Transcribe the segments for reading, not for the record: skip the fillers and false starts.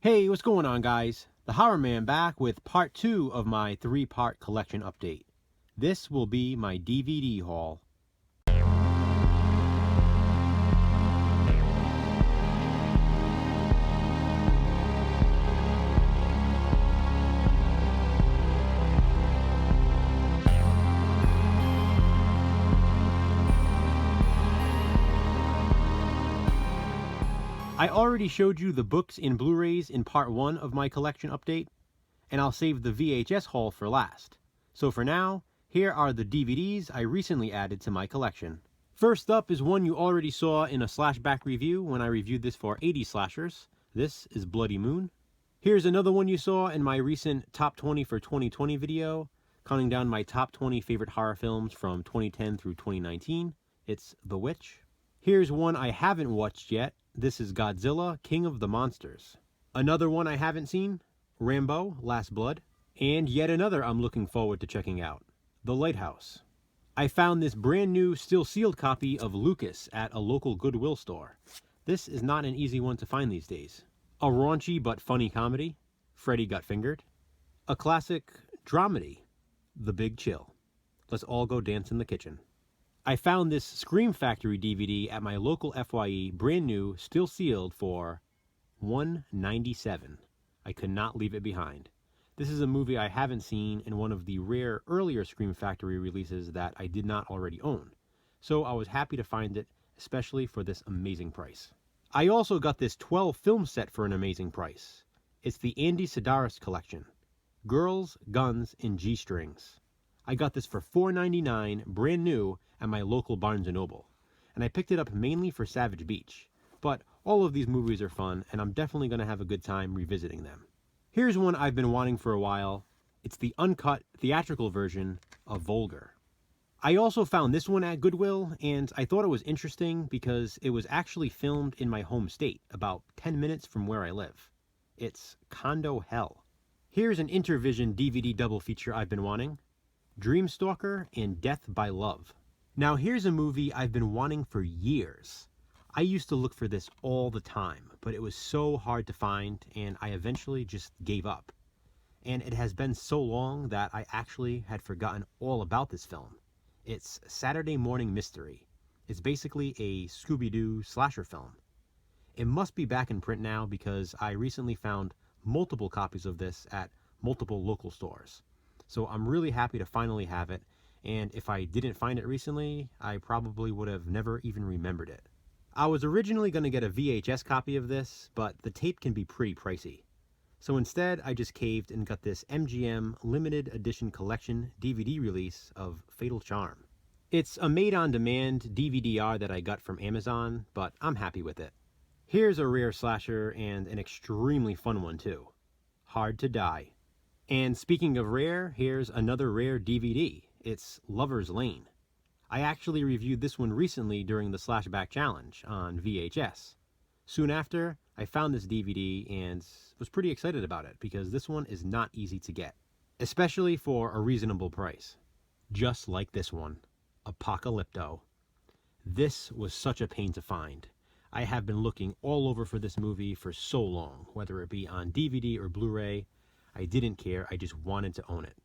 Hey, what's going on, guys? The Horror Man back with part 2 of my 3-part collection update. This will be my DVD haul. I already showed you the books and Blu-rays in part 1 of my collection update, and I'll save the VHS haul for last. So for now, here are the DVDs I recently added to my collection. First up is one you already saw in a slashback review when I reviewed this for 80 slashers. This is Bloody Moon. Here's another one you saw in my recent Top 20 for 2020 video, counting down my top 20 favorite horror films from 2010 through 2019. It's The Witch. Here's one I haven't watched yet. This is Godzilla, King of the Monsters. Another one I haven't seen, Rambo, Last Blood. And yet another I'm looking forward to checking out, The Lighthouse. I found this brand new, still sealed copy of Lucas at a local Goodwill store. This is not an easy one to find these days. A raunchy but funny comedy, Freddy Got Fingered. A classic dramedy, The Big Chill. Let's all go dance in the kitchen. I found this Scream Factory DVD at my local FYE, brand new, still sealed, for $1.97. I could not leave it behind. This is a movie I haven't seen in one of the rare earlier Scream Factory releases that I did not already own, so I was happy to find it, especially for this amazing price. I also got this 12 film set for an amazing price. It's the Andy Sidaris collection, Girls, Guns, and G-Strings. I got this for $4.99, brand new, at my local Barnes & Noble, and I picked it up mainly for Savage Beach, but all of these movies are fun, and I'm definitely going to have a good time revisiting them. Here's one I've been wanting for a while. It's the uncut theatrical version of Vulgar. I also found this one at Goodwill, and I thought it was interesting because it was actually filmed in my home state, about 10 minutes from where I live. It's Condo Hell. Here's an Intervision DVD double feature I've been wanting, Dreamstalker and Death by Love. Now here's a movie I've been wanting for years. I used to look for this all the time, but it was so hard to find, and I eventually just gave up. And it has been so long that I actually had forgotten all about this film. It's Saturday Morning Mystery. It's basically a Scooby-Doo slasher film. It must be back in print now because I recently found multiple copies of this at multiple local stores. So I'm really happy to finally have it. And if I didn't find it recently, I probably would have never even remembered it. I was originally going to get a VHS copy of this, but the tape can be pretty pricey. So instead, I just caved and got this MGM limited edition collection DVD release of Fatal Charm. It's a made-on-demand DVD-R that I got from Amazon, but I'm happy with it. Here's a rare slasher and an extremely fun one too, Hard to Die. And speaking of rare, here's another rare DVD. It's Lover's Lane. I actually reviewed this one recently during the Slashback Challenge on VHS. Soon after, I found this DVD and was pretty excited about it because this one is not easy to get, especially for a reasonable price. Just like this one, Apocalypto. This was such a pain to find. I have been looking all over for this movie for so long, whether it be on DVD or Blu-ray. I didn't care, I just wanted to own it.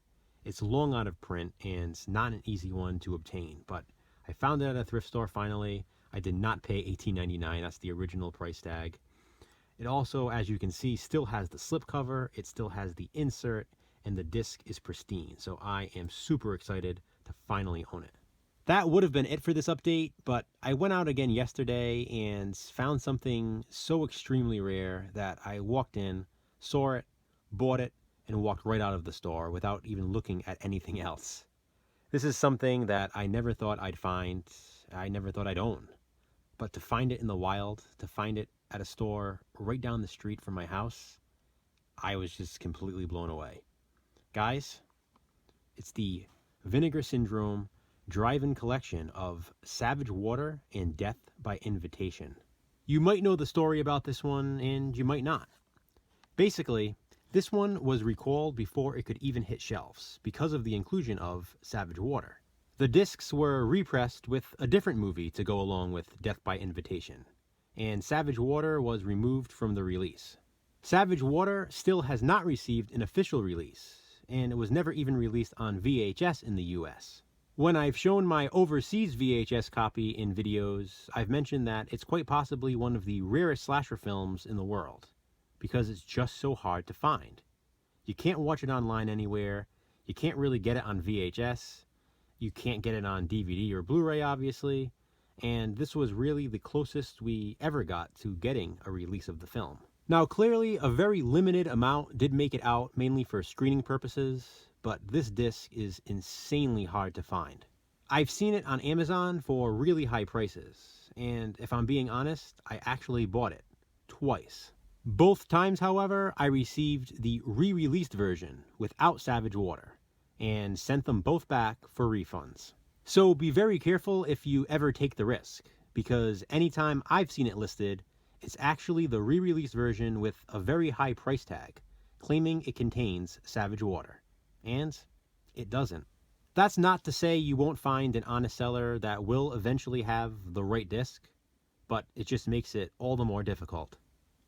It's long out of print and not an easy one to obtain, but I found it at a thrift store finally. I did not pay $18.99, that's the original price tag. It also, as you can see, still has the slipcover, it still has the insert, and the disc is pristine, so I am super excited to finally own it. That would have been it for this update, but I went out again yesterday and found something so extremely rare that I walked in, saw it, bought it, and walked right out of the store without even looking at anything else. This is something that I never thought I'd find, I never thought I'd own. But to find it in the wild, to find it at a store right down the street from my house, I was just completely blown away. Guys, it's the Vinegar Syndrome drive-in collection of Savage Water and Death by Invitation. You might know the story about this one, and you might not. Basically, this one was recalled before it could even hit shelves because of the inclusion of Savage Water. The discs were repressed with a different movie to go along with Death by Invitation, and Savage Water was removed from the release. Savage Water still has not received an official release, and it was never even released on VHS in the US. When I've shown my overseas VHS copy in videos, I've mentioned that it's quite possibly one of the rarest slasher films in the world, because it's just so hard to find. You can't watch it online anywhere, you can't really get it on VHS, you can't get it on DVD or Blu-ray obviously, and this was really the closest we ever got to getting a release of the film. Now clearly a very limited amount did make it out, mainly for screening purposes, but this disc is insanely hard to find. I've seen it on Amazon for really high prices, and if I'm being honest, I actually bought it twice. Both times, however, I received the re-released version without Savage Water, and sent them both back for refunds. So be very careful if you ever take the risk, because anytime I've seen it listed, it's actually the re-released version with a very high price tag, claiming it contains Savage Water. And it doesn't. That's not to say you won't find an honest seller that will eventually have the right disc, but it just makes it all the more difficult.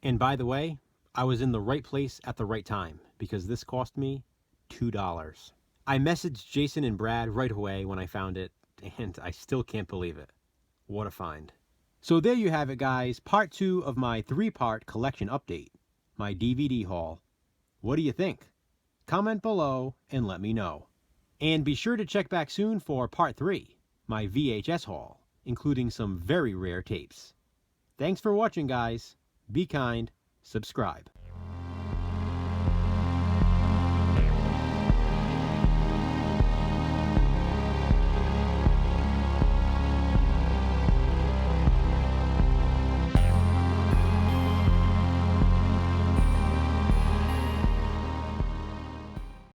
And by the way, I was in the right place at the right time, because this cost me $2. I messaged Jason and Brad right away when I found it, and I still can't believe it. What a find. So there you have it, guys, part 2 of my 3-part collection update, my DVD haul. What do you think? Comment below and let me know. And be sure to check back soon for part 3, my VHS haul, including some very rare tapes. Thanks for watching, guys. Be kind, subscribe.